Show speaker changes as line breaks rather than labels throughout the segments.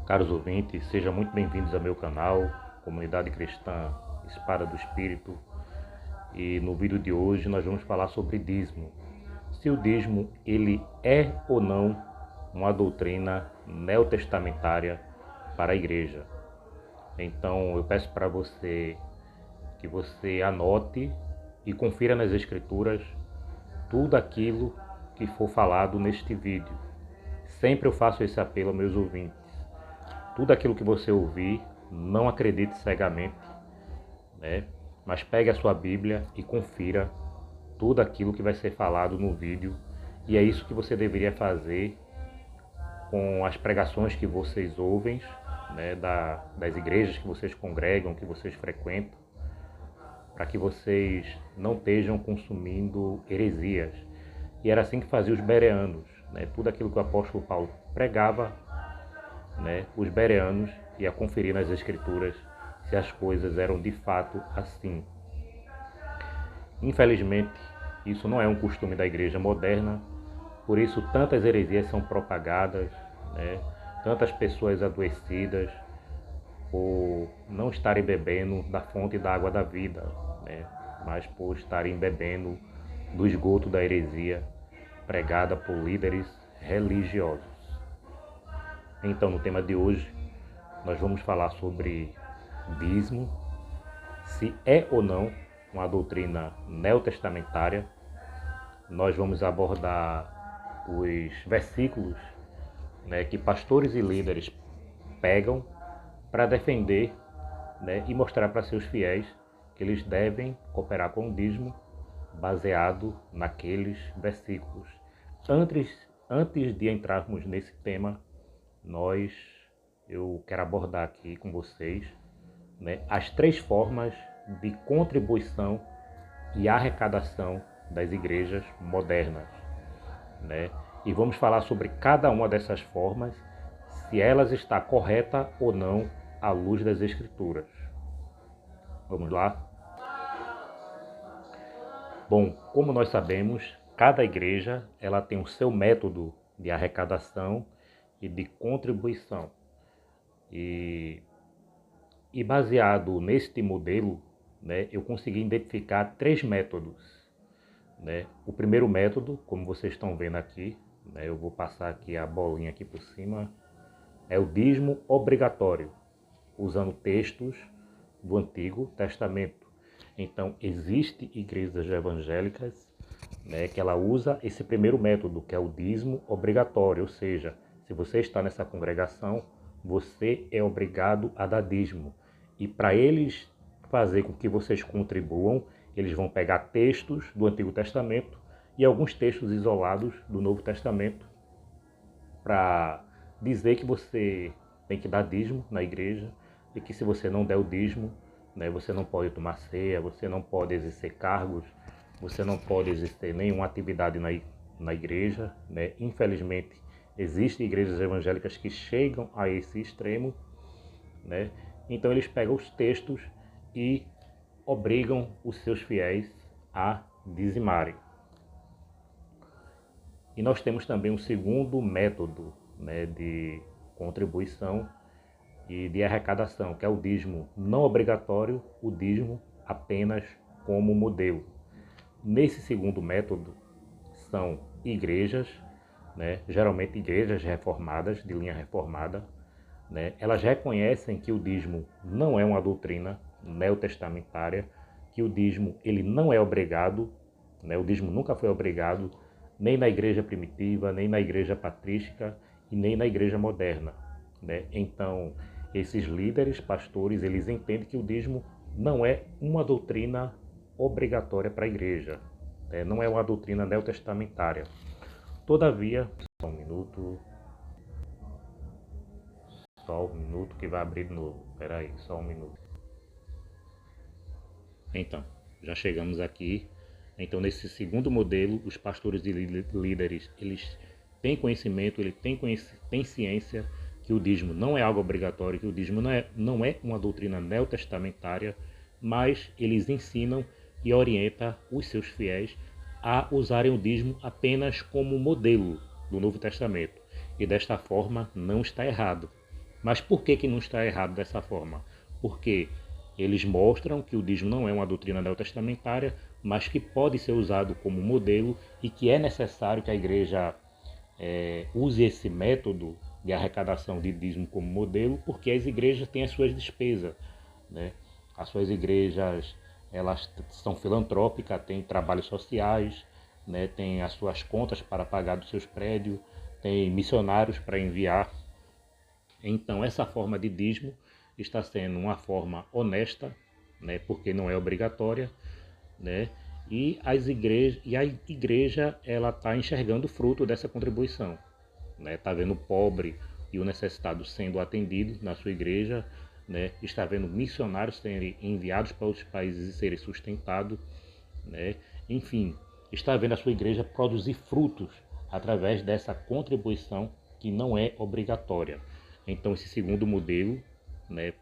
Caros ouvintes, sejam muito bem-vindos ao meu canal, Comunidade Cristã Espada do Espírito. E no vídeo de hoje nós vamos falar sobre dízimo. Se o dízimo ele é ou não uma doutrina neotestamentária para a igreja. Então eu peço para você que você anote e confira nas escrituras tudo aquilo que for falado neste vídeo. Sempre eu faço esse apelo aos meus ouvintes. Tudo aquilo que você ouvir, não acredite cegamente, né? Mas pegue a sua Bíblia e confira tudo aquilo que vai ser falado no vídeo. E é isso que você deveria fazer com as pregações que vocês ouvem, né? Das igrejas que vocês congregam, que vocês frequentam, para que vocês não estejam consumindo heresias. E era assim que faziam os bereanos, né? Tudo aquilo que o apóstolo Paulo pregava, né? Os bereanos iam conferir nas escrituras se as coisas eram de fato assim. Infelizmente, isso não é um costume da igreja moderna, por isso tantas heresias são propagadas, né? Tantas pessoas adoecidas por não estarem bebendo da fonte da água da vida, né? Mas por estarem bebendo do esgoto da heresia pregada por líderes religiosos. Então, no tema de hoje, nós vamos falar sobre dízimo, se é ou não uma doutrina neotestamentária. Nós vamos abordar os versículos, né, que pastores e líderes pegam para defender, né, e mostrar para seus fiéis que eles devem cooperar com o dízimo baseado naqueles versículos. Antes de entrarmos nesse tema, eu quero abordar aqui com vocês, né, as 3 formas de contribuição e arrecadação das igrejas modernas, né? E vamos falar sobre cada uma dessas formas, se elas está correta ou não à luz das escrituras. Vamos lá? Bom, como nós sabemos, cada igreja ela tem o seu método de arrecadação e de contribuição. E baseado neste modelo, né, eu consegui identificar 3 métodos, né? O primeiro método, como vocês estão vendo aqui, né, eu vou passar aqui a bolinha aqui por cima, é o dízimo obrigatório, usando textos do Antigo Testamento. Então, existem igrejas evangélicas, né, que ela usa esse primeiro método, que é o dízimo obrigatório, ou seja, se você está nessa congregação, você é obrigado a dar dízimo. E para eles fazer com que vocês contribuam, eles vão pegar textos do Antigo Testamento e alguns textos isolados do Novo Testamento para dizer que você tem que dar dízimo na igreja e que se você não der o dízimo, né, você não pode tomar ceia, você não pode exercer cargos, você não pode exercer nenhuma atividade na igreja, né? Infelizmente, existem igrejas evangélicas que chegam a esse extremo, né? Então eles pegam os textos e obrigam os seus fiéis a dizimarem. E nós temos também um segundo método, né, de contribuição e de arrecadação, que é o dízimo não obrigatório, o dízimo apenas como modelo. Nesse segundo método, são igrejas, né, geralmente igrejas reformadas, de linha reformada, né, elas reconhecem que o dízimo não é uma doutrina neotestamentária, que o dízimo ele não é obrigado, né, o dízimo nunca foi obrigado, nem na igreja primitiva, nem na igreja patrística e nem na igreja moderna, né? Então, esses líderes, pastores, eles entendem que o dízimo não é uma doutrina obrigatória para a igreja, né? Não é uma doutrina neotestamentária. Todavia, só um minuto que vai abrir de novo. Espera aí, só um minuto. Então, já chegamos aqui. Então, nesse segundo modelo, os pastores e líderes, eles têm conhecimento, eles têm ciência que o dízimo não é algo obrigatório, que o dízimo não é uma doutrina neotestamentária, mas eles ensinam e orientam os seus fiéis a usarem o dízimo apenas como modelo do Novo Testamento. E desta forma não está errado, Mas por que não está errado dessa forma? Porque eles mostram que o dízimo não é uma doutrina neotestamentária, mas que pode ser usado como modelo e que é necessário que a igreja use esse método de arrecadação de dízimo como modelo, porque as igrejas têm as suas despesas, né? As suas igrejas, elas são filantrópicas, têm trabalhos sociais, né? Têm as suas contas para pagar dos seus prédios, têm missionários para enviar. Então, essa forma de dízimo está sendo uma forma honesta, né? Porque não é obrigatória, né? E a igreja ela está enxergando o fruto dessa contribuição, né? Está vendo o pobre e o necessitado sendo atendido na sua igreja, né? Está vendo missionários serem enviados para outros países e serem sustentados, né? Enfim, está vendo a sua igreja produzir frutos através dessa contribuição que não é obrigatória. Então, esse segundo modelo, né?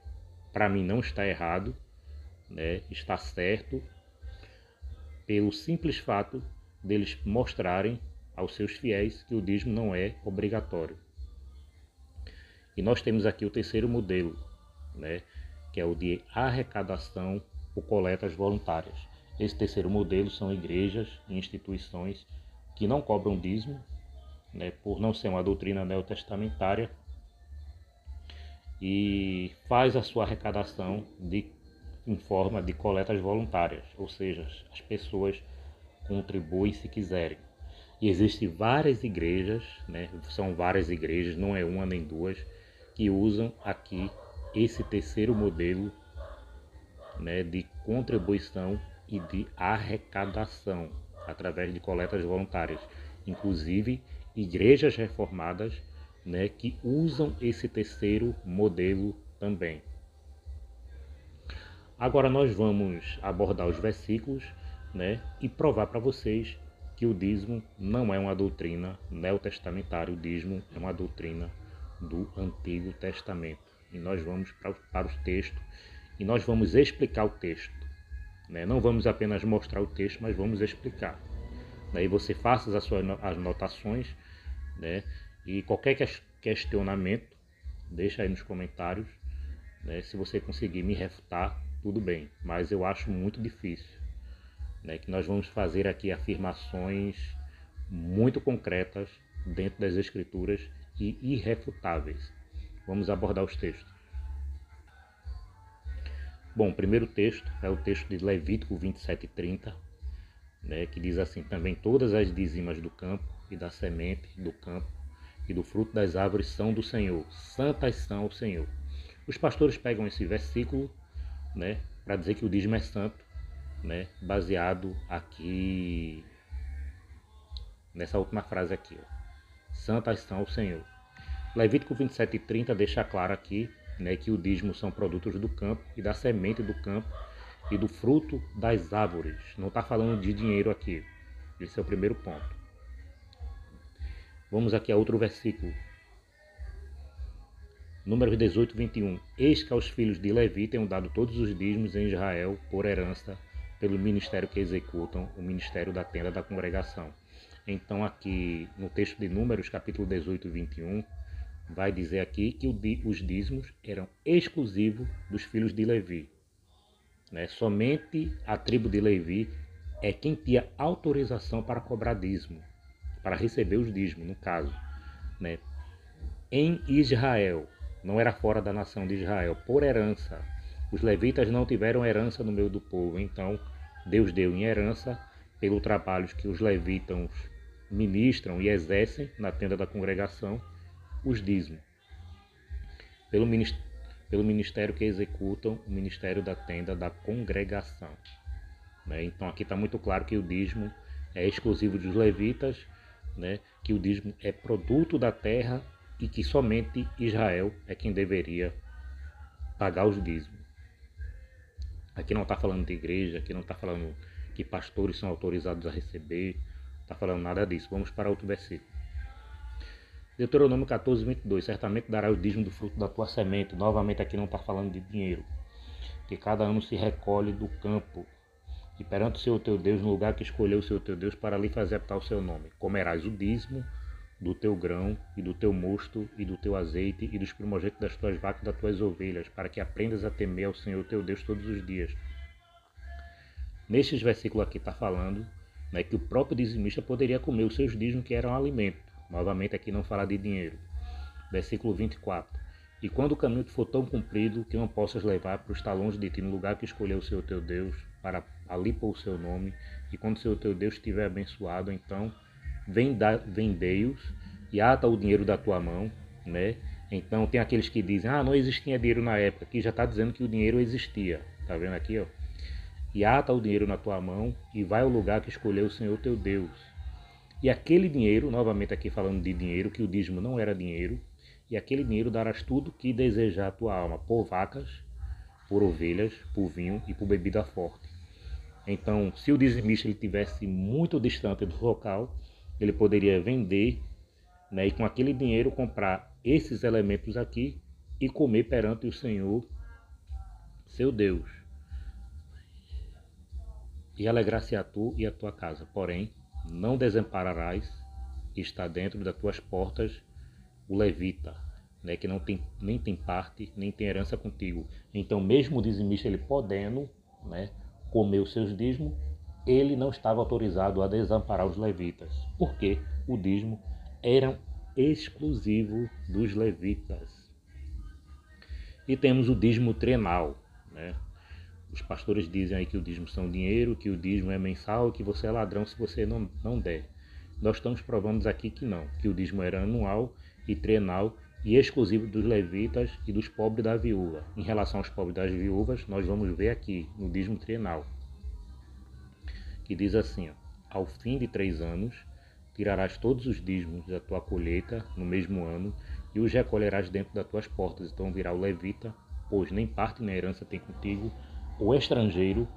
Para mim não está errado, né? Está certo, pelo simples fato deles mostrarem aos seus fiéis que o dízimo não é obrigatório. E nós temos aqui o terceiro modelo, né, que é o de arrecadação por coletas voluntárias. Esse terceiro modelo são igrejas e instituições que não cobram dízimo, né, por não ser uma doutrina neotestamentária, e faz a sua arrecadação em forma de coletas voluntárias, ou seja, as pessoas contribuem se quiserem. E existem várias igrejas, né, são várias igrejas, não é uma nem duas, que usam aqui esse terceiro modelo, né, de contribuição e de arrecadação através de coletas voluntárias. Inclusive, igrejas reformadas, né, que usam esse terceiro modelo também. Agora nós vamos abordar os versículos, né, e provar para vocês que o dízimo não é uma doutrina neotestamentária, o dízimo é uma doutrina do Antigo Testamento. E nós vamos para o texto e nós vamos explicar o texto, né? Não vamos apenas mostrar o texto, mas vamos explicar. Daí você faça as suas anotações, né? E qualquer questionamento, deixa aí nos comentários, né? Se você conseguir me refutar, tudo bem, mas eu acho muito difícil, né? Que nós vamos fazer aqui afirmações muito concretas dentro das Escrituras e irrefutáveis. Vamos abordar os textos. Bom, o primeiro texto é o texto de Levítico 27:30, né, que diz assim: também todas as dizimas do campo e da semente do campo e do fruto das árvores são do Senhor, santas são ao Senhor. Os pastores pegam esse versículo, né, para dizer que o dízimo é santo, né, baseado aqui nessa última frase aqui, ó, santas são ao Senhor. Levítico 27:30 deixa claro aqui, né, que o dízimo são produtos do campo e da semente do campo e do fruto das árvores. Não está falando de dinheiro aqui. Esse é o primeiro ponto. Vamos aqui a outro versículo. Números 18:21. Eis que aos filhos de Levi tenham dado todos os dízimos em Israel por herança pelo ministério que executam, o ministério da tenda da congregação. Então aqui no texto de Números, capítulo 18:21, vai dizer aqui que os dízimos eram exclusivos dos filhos de Levi, né? Somente a tribo de Levi é quem tinha autorização para cobrar dízimo, para receber os dízimos, no caso, né? Em Israel, não era fora da nação de Israel, por herança. Os levitas não tiveram herança no meio do povo, então Deus deu em herança, pelo trabalho que os levitas ministram e exercem na tenda da congregação, os dízimos, pelo ministério que executam, o ministério da tenda da congregação, né? Então aqui está muito claro que o dízimo é exclusivo dos levitas, né? Que o dízimo é produto da terra e que somente Israel é quem deveria pagar os dízimos. Aqui não está falando de igreja, aqui não está falando que pastores são autorizados a receber, não está falando nada disso. Vamos para outro versículo. Deuteronômio 14:22, certamente dará o dízimo do fruto da tua semente. Novamente aqui não está falando de dinheiro, que cada ano se recolhe do campo, e perante o Senhor teu Deus, no lugar que escolheu o Senhor teu Deus para ali fazer habitar o seu nome. Comerás o dízimo do teu grão, e do teu mosto, e do teu azeite, e dos primogênitos das tuas vacas e das tuas ovelhas, para que aprendas a temer ao Senhor teu Deus todos os dias. Nestes versículos aqui está falando, né, que o próprio dizimista poderia comer os seus dízimos, que eram alimento. Novamente aqui não fala de dinheiro. Versículo 24. E quando o caminho te for tão comprido que não possas levar para os talões de ti no lugar que escolheu o Senhor teu Deus, para ali pôr o seu nome, e quando o Senhor teu Deus estiver abençoado, então vendei-os e ata o dinheiro da tua mão, né? Então tem aqueles que dizem, não existia dinheiro na época. Aqui já está dizendo que o dinheiro existia. Tá vendo aqui, ó? E ata o dinheiro na tua mão e vai ao lugar que escolheu o Senhor teu Deus. E aquele dinheiro, novamente aqui falando de dinheiro, que o dízimo não era dinheiro, e aquele dinheiro darás tudo que desejar a tua alma, por vacas, por ovelhas, por vinho e por bebida forte. Então, se o dizimista ele tivesse muito distante do local, ele poderia vender, né, e com aquele dinheiro comprar esses elementos aqui e comer perante o Senhor, seu Deus. E alegrar-se a tu e a tua casa. Porém, não desampararás, está dentro das tuas portas o levita, né, que nem tem parte, nem tem herança contigo. Então, mesmo o dizimista, ele podendo, né, comer os seus dízimos, ele não estava autorizado a desamparar os levitas, porque o dízimo era exclusivo dos levitas. E temos o dízimo trienal, né? Os pastores dizem aí que o dízimo são dinheiro, que o dízimo é mensal e que você é ladrão se você não der. Nós estamos provando aqui que não, que o dízimo era anual e trienal e exclusivo dos levitas e dos pobres da viúva. Em relação aos pobres das viúvas, nós vamos ver aqui no dízimo trienal, que diz assim, ao fim de 3 anos, tirarás todos os dízimos da tua colheita no mesmo ano e os recolherás dentro das tuas portas. Então virá o levita, pois nem parte nem herança tem contigo, o estrangeiro,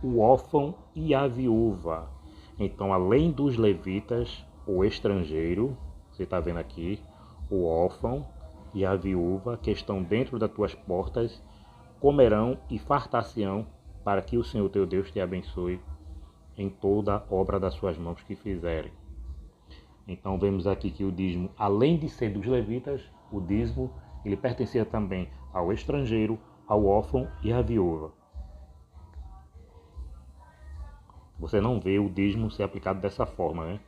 o órfão e a viúva. Então, além dos levitas, o estrangeiro, você está vendo aqui, o órfão e a viúva que estão dentro das tuas portas, comerão e fartar-se-ão, para que o Senhor teu Deus te abençoe em toda a obra das suas mãos que fizerem. Então vemos aqui que o dízimo, além de ser dos levitas, o dízimo ele pertencia também ao estrangeiro, ao órfão e à viúva. Você não vê o dízimo ser aplicado dessa forma, né?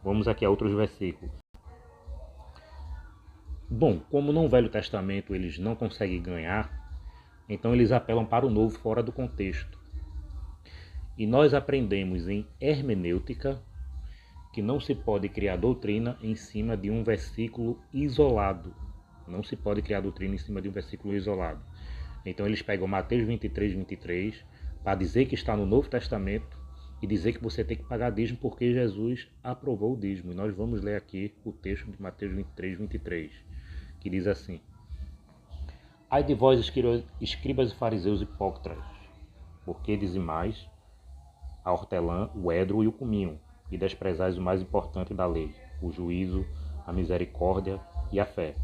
Vamos aqui a outros versículos. Bom, como no Velho Testamento eles não conseguem ganhar, então eles apelam para o Novo fora do contexto. E nós aprendemos em hermenêutica que não se pode criar doutrina em cima de um versículo isolado. Não se pode criar doutrina em cima de um versículo isolado. Então eles pegam Mateus 23 para dizer que está no Novo Testamento e dizer que você tem que pagar dízimo porque Jesus aprovou o dízimo. E nós vamos ler aqui o texto de Mateus 23, que diz assim: Ai de vós, escribas e fariseus hipócritas, porque dizimais a hortelã, o edro e o cominho, e desprezais o mais importante da lei, o juízo, a misericórdia e a fé.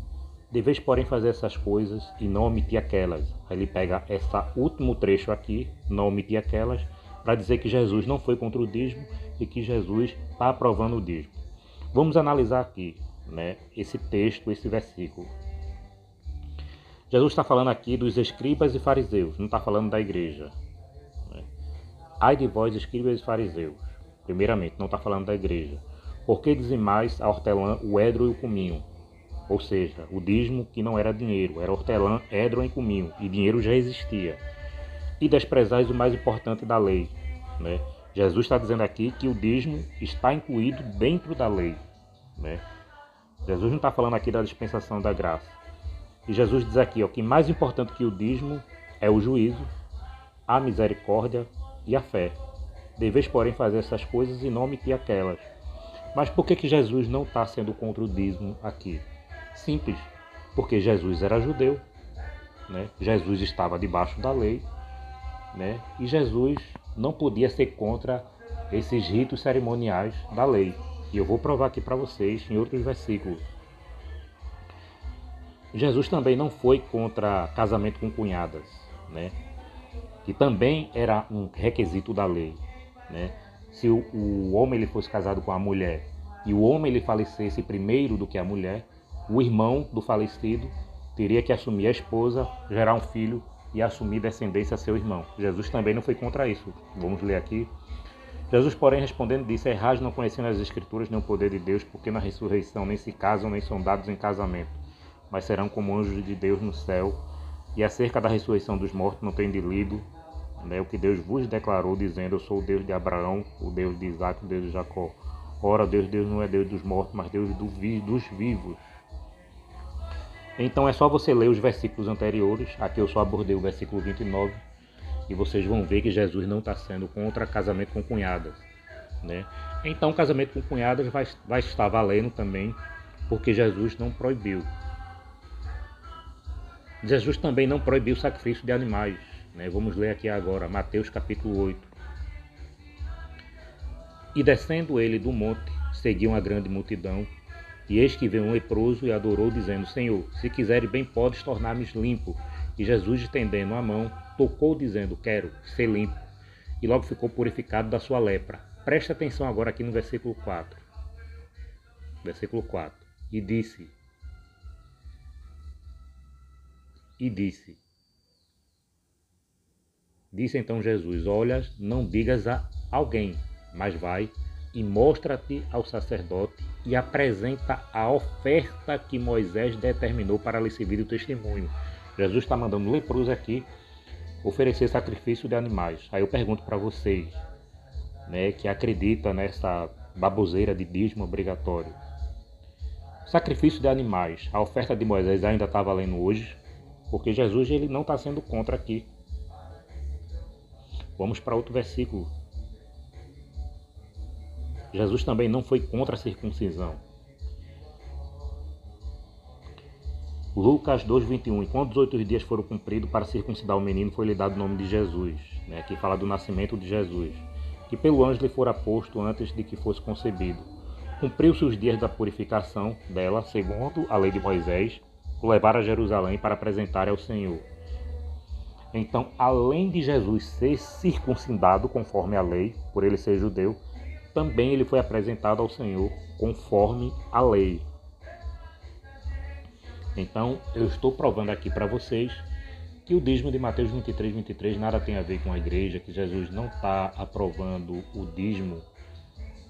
Deveis, porém, fazer essas coisas e não omitir aquelas. Aí ele pega esse último trecho aqui, não omitir aquelas, para dizer que Jesus não foi contra o dízimo e que Jesus está aprovando o dízimo. Vamos analisar aqui, né, esse texto, esse versículo. Jesus está falando aqui dos escribas e fariseus, não está falando da igreja. Ai de vós, escribas e fariseus. Primeiramente, não está falando da igreja. Por que dizimais a hortelã, o edro e o cominho? Ou seja, o dízimo que não era dinheiro, era hortelã, edro e cominho, e dinheiro já existia. E desprezais o mais importante da lei, né? Jesus está dizendo aqui que o dízimo está incluído dentro da lei, né? Jesus não está falando aqui da dispensação da graça. E Jesus diz aqui, que mais importante que o dízimo é o juízo, a misericórdia e a fé. Deveis, porém, fazer essas coisas e não omitir aquelas. Mas por que Jesus não está sendo contra o dízimo aqui? Simples, porque Jesus era judeu, né? Jesus estava debaixo da lei, né? E Jesus não podia ser contra esses ritos cerimoniais da lei. E eu vou provar aqui para vocês em outros versículos. Jesus também não foi contra casamento com cunhadas, né? Que também era um requisito da lei, né? Se o homem ele fosse casado com a mulher e o homem ele falecesse primeiro do que a mulher, o irmão do falecido teria que assumir a esposa, gerar um filho e assumir descendência a seu irmão. Jesus também não foi contra isso. Vamos ler aqui. Jesus, porém, respondendo, disse: Errais não conhecendo as Escrituras nem o poder de Deus, porque na ressurreição nem se casam nem são dados em casamento, mas serão como anjos de Deus no céu. E acerca da ressurreição dos mortos não tende lido, né, o que Deus vos declarou, dizendo: Eu sou o Deus de Abraão, o Deus de Isaac, o Deus de Jacó. Ora, Deus não é Deus dos mortos, mas Deus dos vivos. Então é só você ler os versículos anteriores. Aqui eu só abordei o versículo 29 e vocês vão ver que Jesus não está sendo contra casamento com cunhadas, né? Então casamento com cunhadas vai estar valendo também, porque Jesus não proibiu. Jesus também não proibiu o sacrifício de animais, né? Vamos ler aqui agora, Mateus capítulo 8. E descendo ele do monte, seguiu uma grande multidão, e eis que veio um leproso e adorou, dizendo: Senhor, se quiseres bem podes tornar-me limpo. E Jesus, estendendo a mão, tocou, dizendo: Quero ser limpo. E logo ficou purificado da sua lepra. Preste atenção agora aqui no versículo 4. Versículo 4. E disse, disse então Jesus: Olha, não digas a alguém, mas vai e mostra-te ao sacerdote e apresenta a oferta que Moisés determinou para lhe servir de testemunho. Jesus está mandando leprosos aqui oferecer sacrifício de animais. Aí eu pergunto para vocês, né, que acreditam nessa baboseira de dízimo obrigatório. Sacrifício de animais, a oferta de Moisés ainda está valendo hoje? Porque Jesus ele não está sendo contra aqui. Vamos para outro versículo. Jesus também não foi contra a circuncisão. Lucas 2,21. E quando os 8 dias foram cumpridos para circuncidar o menino, foi-lhe dado o nome de Jesus. Né? Aqui fala do nascimento de Jesus. Que pelo anjo lhe fora posto antes de que fosse concebido. Cumpriu-se os dias da purificação dela, segundo a lei de Moisés, o levaram a Jerusalém para apresentar ao Senhor. Então, além de Jesus ser circuncidado conforme a lei, por ele ser judeu, também ele foi apresentado ao Senhor conforme a lei. Então, eu estou provando aqui para vocês que o dízimo de Mateus 23 nada tem a ver com a igreja, que Jesus não está aprovando o dízimo,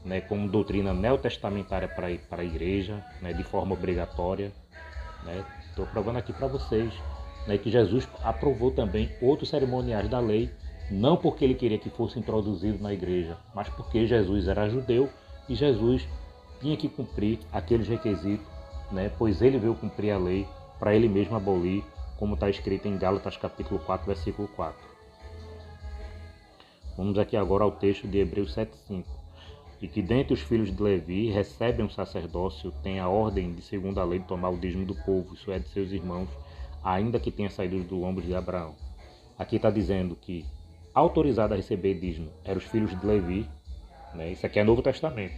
né, como doutrina neotestamentária para a igreja, né, de forma obrigatória. Né. Estou provando aqui para vocês, né, que Jesus aprovou também outros cerimoniais da lei, não porque ele queria que fosse introduzido na igreja, mas porque Jesus era judeu e Jesus tinha que cumprir aqueles requisitos, né, pois ele veio cumprir a lei para ele mesmo abolir, como está escrito em Gálatas capítulo 4, versículo 4. Vamos aqui agora ao texto de Hebreus 7,5. E que dentre os filhos de Levi recebem um sacerdócio, tem a ordem de segundo a lei de tomar o dízimo do povo, isso é, de seus irmãos, ainda que tenha saído do lombo de Abraão. Aqui está dizendo que autorizado a receber dízimo eram os filhos de Levi, né? Isso aqui é Novo Testamento,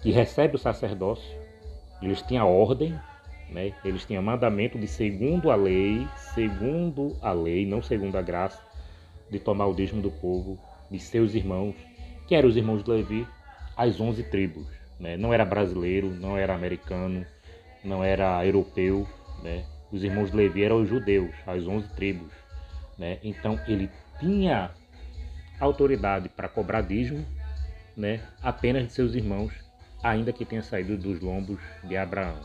que recebe o sacerdócio, eles tinham a ordem, né? Eles tinham mandamento de segundo a lei, não segundo a graça, de tomar o dízimo do povo, de seus irmãos, que eram os irmãos de Levi, as 11 tribos. Né? Não era brasileiro, não era americano, não era europeu, né? Os irmãos de Levi eram os judeus, as 11 tribos. Né? Então ele tinha autoridade para cobrar dízimo, né, apenas de seus irmãos, ainda que tenha saído dos lombos de Abraão.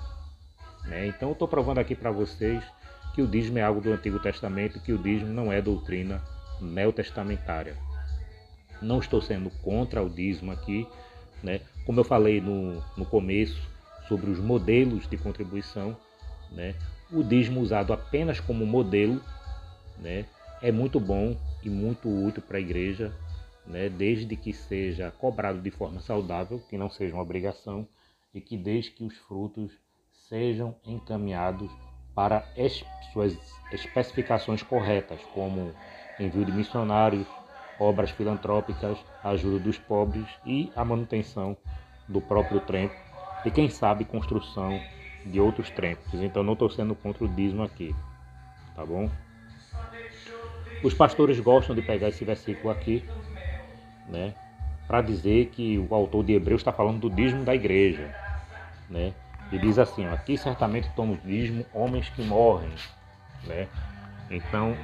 Né? Então eu estou provando aqui para vocês que o dízimo é algo do Antigo Testamento, que o dízimo não é doutrina neotestamentária. Não estou sendo contra o dízimo aqui, né? Como eu falei no começo sobre os modelos de contribuição, né? O dízimo usado apenas como modelo, né, é muito bom e muito útil para a igreja, né, desde que seja cobrado de forma saudável, que não seja uma obrigação, e que desde que os frutos sejam encaminhados para suas especificações corretas, como envio de missionários, obras filantrópicas, ajuda dos pobres e a manutenção do próprio templo e, quem sabe, construção de outros templos. Então não estou sendo contra o dízimo aqui, tá bom? Os pastores gostam de pegar esse versículo aqui, né, para dizer que o autor de Hebreus está falando do dízimo da igreja, né? E diz assim, ó, aqui certamente tomamos dízimo homens que morrem, né? Então,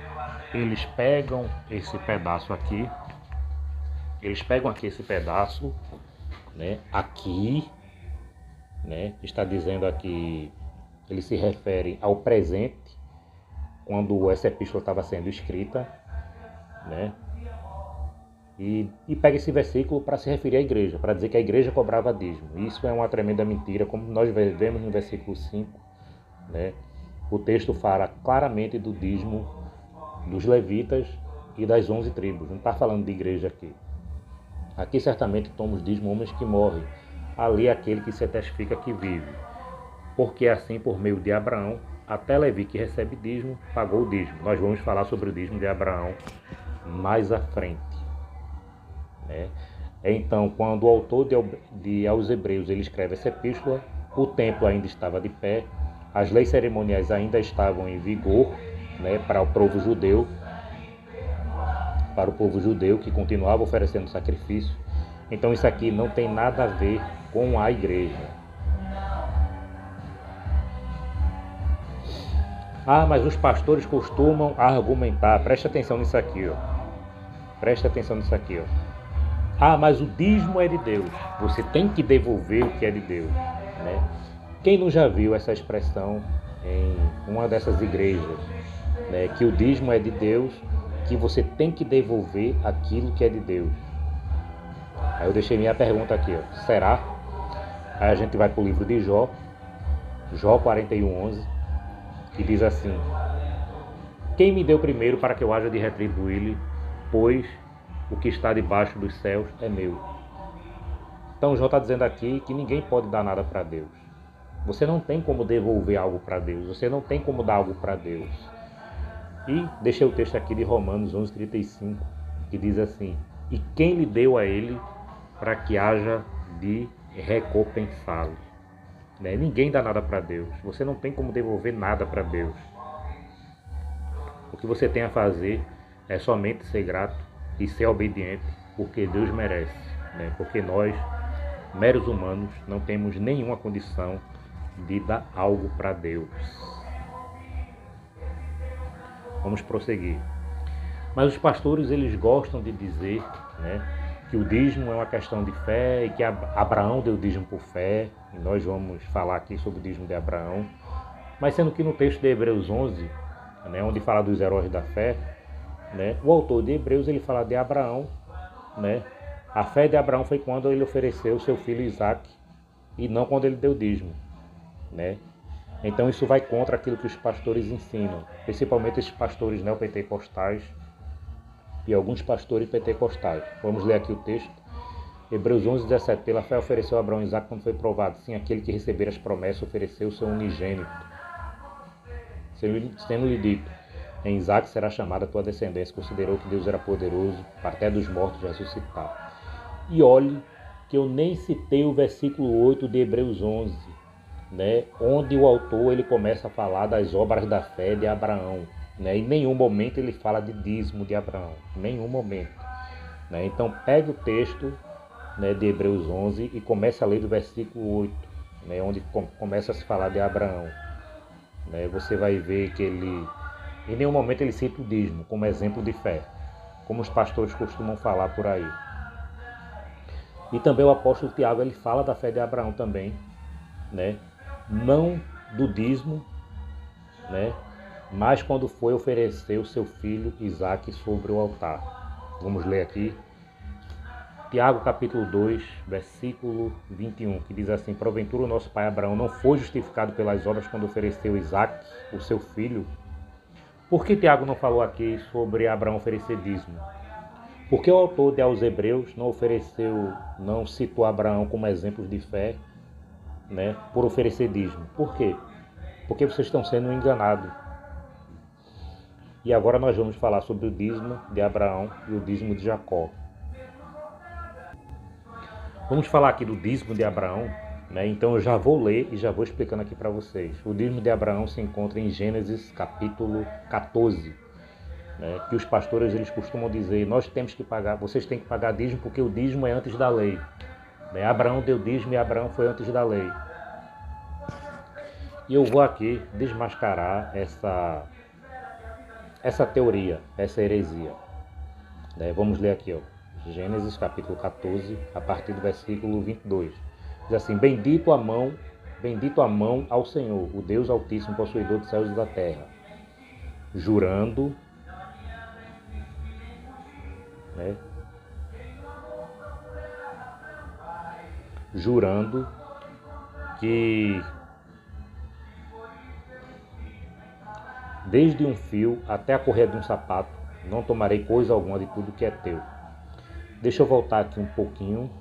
eles pegam esse pedaço aqui, esse pedaço, né? Aqui, né? Está dizendo aqui, ele se refere ao presente, quando essa epístola estava sendo escrita, né? E pega esse versículo para se referir à igreja, para dizer que a igreja cobrava dízimo. Isso é uma tremenda mentira, como nós vemos no versículo 5, né? O texto fala claramente do dízimo dos levitas e das 11 tribos. Não está falando de igreja aqui. Aqui certamente tomamos dízimo homens que morrem. Ali aquele que se testifica que vive. Porque assim, por meio de Abraão, até Levi que recebe dízimo, pagou o dízimo. Nós vamos falar sobre o dízimo de Abraão mais à frente, né? Então, quando o autor aos Hebreus ele escreve essa epístola, o templo ainda estava de pé, as leis cerimoniais ainda estavam em vigor, né, para o povo judeu que continuava oferecendo sacrifício. Então isso aqui não tem nada a ver com a igreja. Ah, mas os pastores costumam argumentar, preste atenção nisso aqui, ó. Preste atenção nisso aqui, ó. Ah, mas o dízimo é de Deus. Você tem que devolver o que é de Deus, né? Quem não já viu essa expressão em uma dessas igrejas, né? Que o dízimo é de Deus, que você tem que devolver aquilo que é de Deus. Aí eu deixei minha pergunta aqui, ó. Será? Aí a gente vai para o livro de Jó, Jó 41:11, que diz assim: quem me deu primeiro para que eu haja de retribuir-lhe, pois o que está debaixo dos céus é meu. Então Jó está dizendo aqui que ninguém pode dar nada para Deus. Você não tem como devolver algo para Deus. Você não tem como dar algo para Deus. E deixei o texto aqui de Romanos 11:35, que diz assim: e quem lhe deu a ele para que haja de recompensá-lo? Né? Ninguém dá nada para Deus. Você não tem como devolver nada para Deus. O que você tem a fazer é somente ser grato e ser obediente, porque Deus merece, né? Porque nós, meros humanos, não temos nenhuma condição de dar algo para Deus. Vamos prosseguir. Mas os pastores, eles gostam de dizer, né, que o dízimo é uma questão de fé e que Abraão deu dízimo por fé, e nós vamos falar aqui sobre o dízimo de Abraão. Mas sendo que no texto de Hebreus 11, né, onde fala dos heróis da fé, né, o autor de Hebreus ele fala de Abraão, né? A fé de Abraão foi quando ele ofereceu seu filho Isaque e não quando ele deu dízimo, né? Então isso vai contra aquilo que os pastores ensinam, principalmente esses pastores neopentecostais e alguns pastores pentecostais. Vamos ler aqui o texto. Hebreus 11:17. Pela fé ofereceu Abraão Isaque quando foi provado. Sim, aquele que receber as promessas ofereceu o seu unigênito, sendo-lhe dito: em Isaque será chamada a tua descendência. Considerou que Deus era poderoso para até dos mortos ressuscitar. E olhe que eu nem citei o versículo 8 de Hebreus 11, né, onde o autor ele começa a falar das obras da fé de Abraão, né? Em nenhum momento ele fala de dízimo de Abraão, em nenhum momento, né? Então pegue o texto, né, de Hebreus 11 e comece a ler do versículo 8, né, onde começa a se falar de Abraão, né? Você vai ver que ele em nenhum momento ele cita o dízimo como exemplo de fé, como os pastores costumam falar por aí. E também o apóstolo Tiago ele fala da fé de Abraão também, né? Não do dízimo, né? Mas quando foi oferecer o seu filho Isaque sobre o altar. Vamos ler aqui Tiago capítulo 2, versículo 21, que diz assim: porventura o nosso pai Abraão não foi justificado pelas obras quando ofereceu Isaque, o seu filho? Por que Tiago não falou aqui sobre Abraão oferecer dízimo? Porque o autor aos Hebreus não citou Abraão como exemplo de fé, né, por oferecer dízimo. Por quê? Porque vocês estão sendo enganados. E agora nós vamos falar sobre o dízimo de Abraão e o dízimo de Jacó. Vamos falar aqui do dízimo de Abraão, né? Então eu já vou ler e já vou explicando aqui para vocês. O dízimo de Abraão se encontra em Gênesis capítulo 14. né, que os pastores eles costumam dizer, nós temos que pagar, vocês têm que pagar dízimo porque o dízimo é antes da lei. Né? Abraão deu dízimo e Abraão foi antes da lei. E eu vou aqui desmascarar essa teoria, essa heresia. Né? Vamos ler aqui, ó, Gênesis capítulo 14, a partir do versículo 22. Diz assim, bendito a mão ao Senhor, o Deus Altíssimo, possuidor dos céus e da terra, jurando, né? Jurando que desde um fio até a correia de um sapato, não tomarei coisa alguma de tudo que é teu. Deixa eu voltar aqui um pouquinho.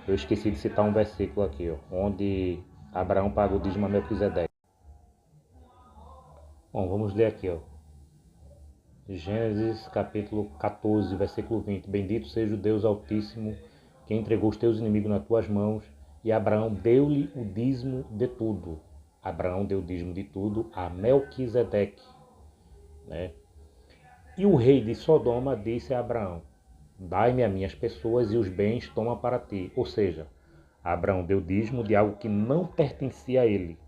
Eu esqueci de citar um versículo aqui, ó, onde Abraão pagou o dízimo a Melquisedeque. Bom, vamos ler aqui, ó. Gênesis capítulo 14, versículo 20. Bendito seja o Deus Altíssimo, que entregou os teus inimigos nas tuas mãos, e Abraão deu-lhe o dízimo de tudo. Abraão deu o dízimo de tudo a Melquisedeque, né? E o rei de Sodoma disse a Abraão, dai-me a minhas pessoas e os bens toma para ti. Ou seja, Abraão deu dízimo de algo que não pertencia a ele,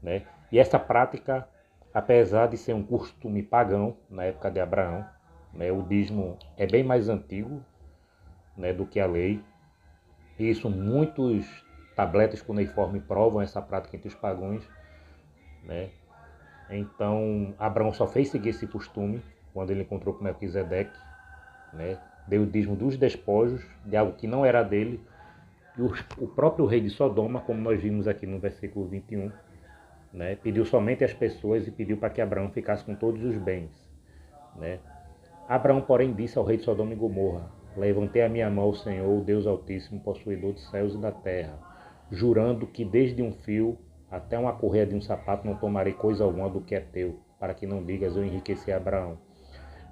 né? E essa prática, apesar de ser um costume pagão na época de Abraão, né, o dízimo é bem mais antigo, né, do que a lei. E isso muitos tabletas cuneiforme provam essa prática entre os pagãos, né? Então Abraão só fez seguir esse costume quando ele encontrou com Melquisedeque, né? Deu o dízimo dos despojos de algo que não era dele. E o próprio rei de Sodoma, como nós vimos aqui no versículo 21, né, pediu somente às pessoas e pediu para que Abraão ficasse com todos os bens, né? Abraão, porém, disse ao rei de Sodoma e Gomorra, levantei a minha mão ao Senhor, o Deus Altíssimo, possuidor dos céus e da terra, jurando que desde um fio até uma correia de um sapato não tomarei coisa alguma do que é teu, para que não digas eu enriqueci Abraão.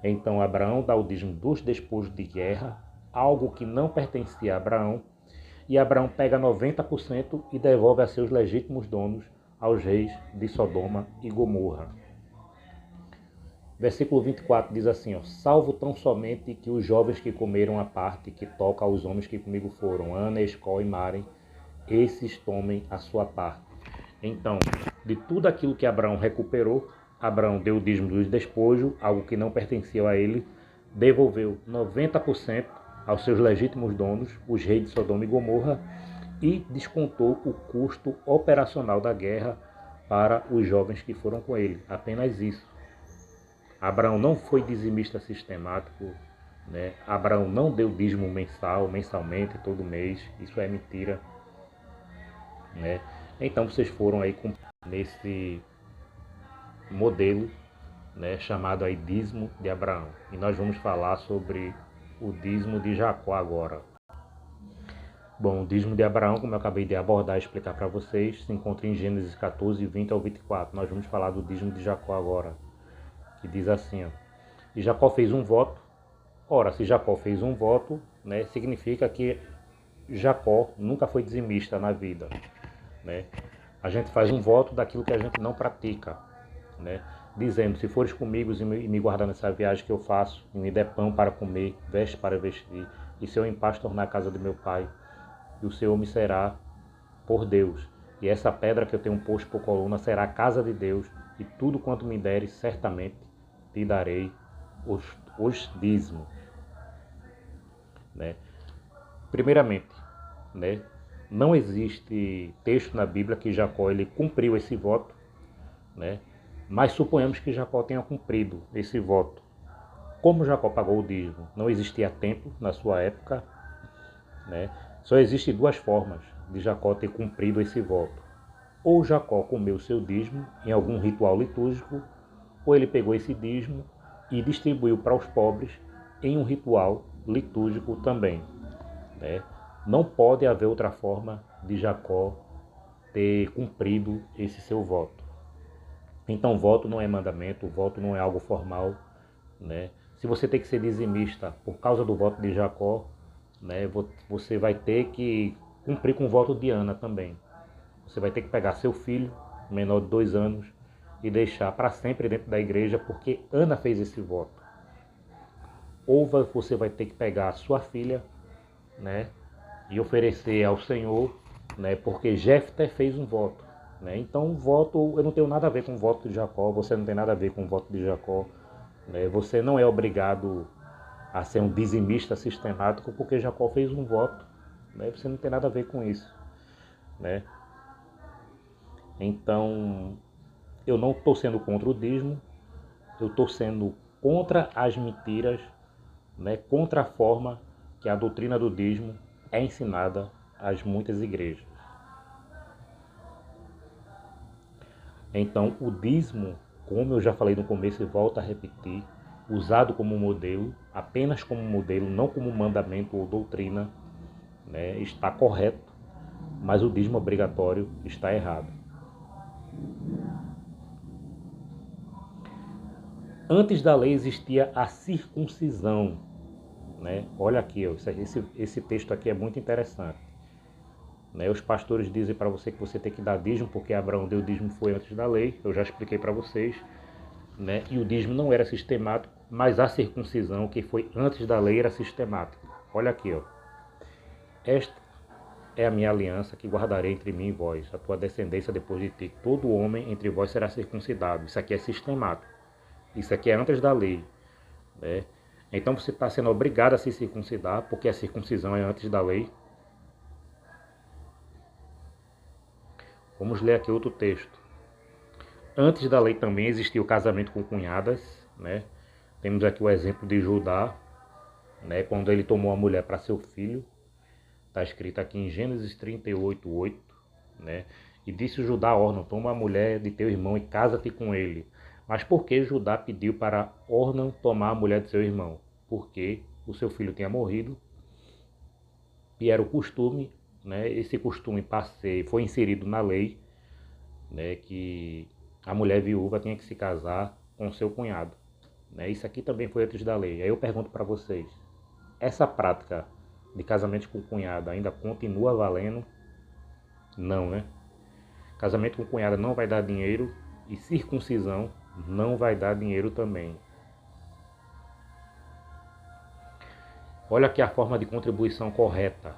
Então Abraão dá o dízimo dos despojos de guerra, algo que não pertencia a Abraão, e Abraão pega 90% e devolve a seus legítimos donos, aos reis de Sodoma e Gomorra. Versículo 24 diz assim, ó, salvo tão somente que os jovens que comeram a parte que toca aos homens que comigo foram, Ana, Escol e Maren, esses tomem a sua parte. Então, de tudo aquilo que Abraão recuperou, Abraão deu o dízimo dos despojos, algo que não pertencia a ele, devolveu 90% aos seus legítimos donos, os reis de Sodoma e Gomorra, e descontou o custo operacional da guerra para os jovens que foram com ele. Apenas isso. Abraão não foi dizimista sistemático, né? Abraão não deu dízimo mensalmente, todo mês. Isso é mentira, né? Então vocês foram aí nesse modelo, né, chamado aí dízimo de Abraão. E nós vamos falar sobre o dízimo de Jacó agora. Bom, o dízimo de Abraão, como eu acabei de abordar e explicar para vocês, se encontra em Gênesis 14, 20 ao 24. Nós vamos falar do dízimo de Jacó agora, que diz assim, ó, e Jacó fez um voto. Ora, se Jacó fez um voto, né, significa que Jacó nunca foi dizimista na vida, né? A gente faz um voto daquilo que a gente não pratica, né? Dizendo, se fores comigo e me guardar nessa viagem que eu faço, e me der pão para comer, veste para vestir, e se eu em paz tornar a casa de meu pai, e o Senhor me será por Deus. E essa pedra que eu tenho posto por coluna será a casa de Deus, e tudo quanto me deres, certamente te darei os dízimos. Né? Primeiramente, né, não existe texto na Bíblia que Jacó ele cumpriu esse voto, né? Mas suponhamos que Jacó tenha cumprido esse voto. Como Jacó pagou o dízimo? Não existia templo na sua época, né? Só existem duas formas de Jacó ter cumprido esse voto. Ou Jacó comeu seu dízimo em algum ritual litúrgico, ou ele pegou esse dízimo e distribuiu para os pobres em um ritual litúrgico também, né? Não pode haver outra forma de Jacó ter cumprido esse seu voto. Então, voto não é mandamento, voto não é algo formal, né? Se você tem que ser dizimista por causa do voto de Jacó, né, você vai ter que cumprir com o voto de Ana também. Você vai ter que pegar seu filho, menor de 2 anos, e deixar para sempre dentro da igreja, porque Ana fez esse voto. Ou você vai ter que pegar a sua filha, né, e oferecer ao Senhor, né, porque Jefté fez um voto. Né? Então, o voto, eu não tenho nada a ver com o voto de Jacó, você não tem nada a ver com o voto de Jacó. Né? Você não é obrigado a ser um dizimista sistemático porque Jacó fez um voto. Né? Você não tem nada a ver com isso. Né? Então, eu não estou sendo contra o dízimo, eu estou sendo contra as mentiras, né? Contra a forma que a doutrina do dízimo é ensinada às muitas igrejas. Então, o dízimo, como eu já falei no começo e volto a repetir, usado como modelo, apenas como modelo, não como mandamento ou doutrina, né, está correto, mas o dízimo obrigatório está errado. Antes da lei existia a circuncisão. Né? Olha aqui, esse texto aqui é muito interessante. Né? Os pastores dizem para você que você tem que dar dízimo, porque Abraão deu dízimo foi antes da lei, eu já expliquei para vocês. Né? E o dízimo não era sistemático, mas a circuncisão, que foi antes da lei, era sistemática. Olha aqui, ó. Esta é a minha aliança que guardarei entre mim e vós, a tua descendência depois de ti. Todo homem entre vós será circuncidado. Isso aqui é sistemático. Isso aqui é antes da lei. Né? Então você está sendo obrigado a se circuncidar, porque a circuncisão é antes da lei. Vamos ler aqui outro texto. Antes da lei também existia o casamento com cunhadas. Né? Temos aqui o exemplo de Judá, né? Quando ele tomou a mulher para seu filho. Está escrito aqui em Gênesis 38:8. Né? E disse Judá a Ornan: toma a mulher de teu irmão e casa-te com ele. Mas por que Judá pediu para Ornan tomar a mulher de seu irmão? Porque o seu filho tinha morrido e era o costume, né? Esse costume foi inserido na lei, né? Que a mulher viúva tinha que se casar com seu cunhado. Né? Isso aqui também foi antes da lei. Aí eu pergunto para vocês, essa prática de casamento com cunhada ainda continua valendo? Não, né? Casamento com cunhada não vai dar dinheiro e circuncisão não vai dar dinheiro também. Olha aqui a forma de contribuição correta.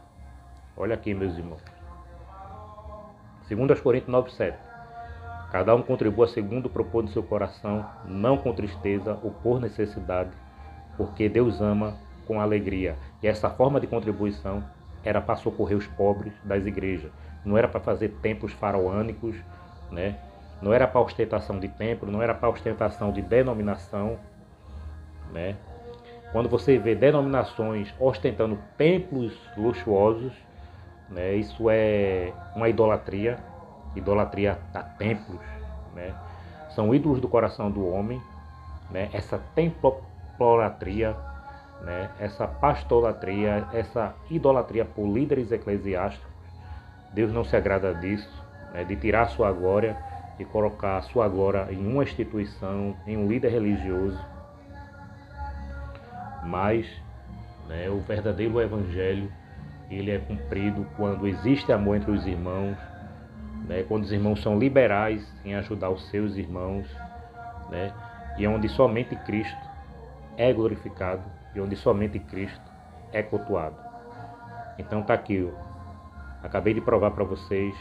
Olha aqui, meus irmãos. 2 Coríntios 9:7. Cada um contribua segundo propôs no seu coração, não com tristeza ou por necessidade, porque Deus ama com alegria. E essa forma de contribuição era para socorrer os pobres das igrejas. Não era para fazer templos faraônicos, né? Não era para ostentação de templo, não era para ostentação de denominação. Né? Quando você vê denominações ostentando templos luxuosos, né? Isso é uma idolatria a templos. Né? São ídolos do coração do homem. Né? Essa templolatria, né? Essa pastolatria, essa idolatria por líderes eclesiásticos, Deus não se agrada disso, né? De tirar a sua glória e colocar a sua glória em uma instituição, em um líder religioso. Mas, né, o verdadeiro evangelho, ele é cumprido quando existe amor entre os irmãos, né, quando os irmãos são liberais em ajudar os seus irmãos, né, e onde somente Cristo é glorificado e onde somente Cristo é cultuado. Então tá aqui, acabei de provar para vocês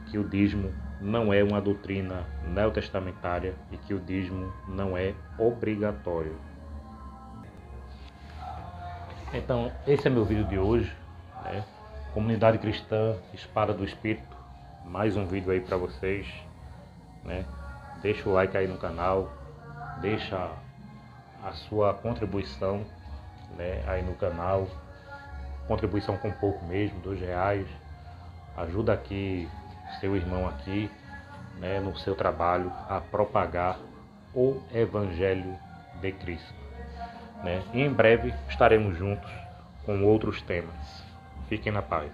que o dízimo não é uma doutrina neotestamentária e que o dízimo não é obrigatório. Então, esse é meu vídeo de hoje, né? Comunidade Cristã, Espada do Espírito, mais um vídeo aí para vocês, né? Deixa o like aí no canal, deixa a sua contribuição, né, aí no canal, contribuição com pouco mesmo, R$2, ajuda aqui seu irmão aqui, né, no seu trabalho a propagar o Evangelho de Cristo. Né? E em breve estaremos juntos com outros temas. Fiquem na paz.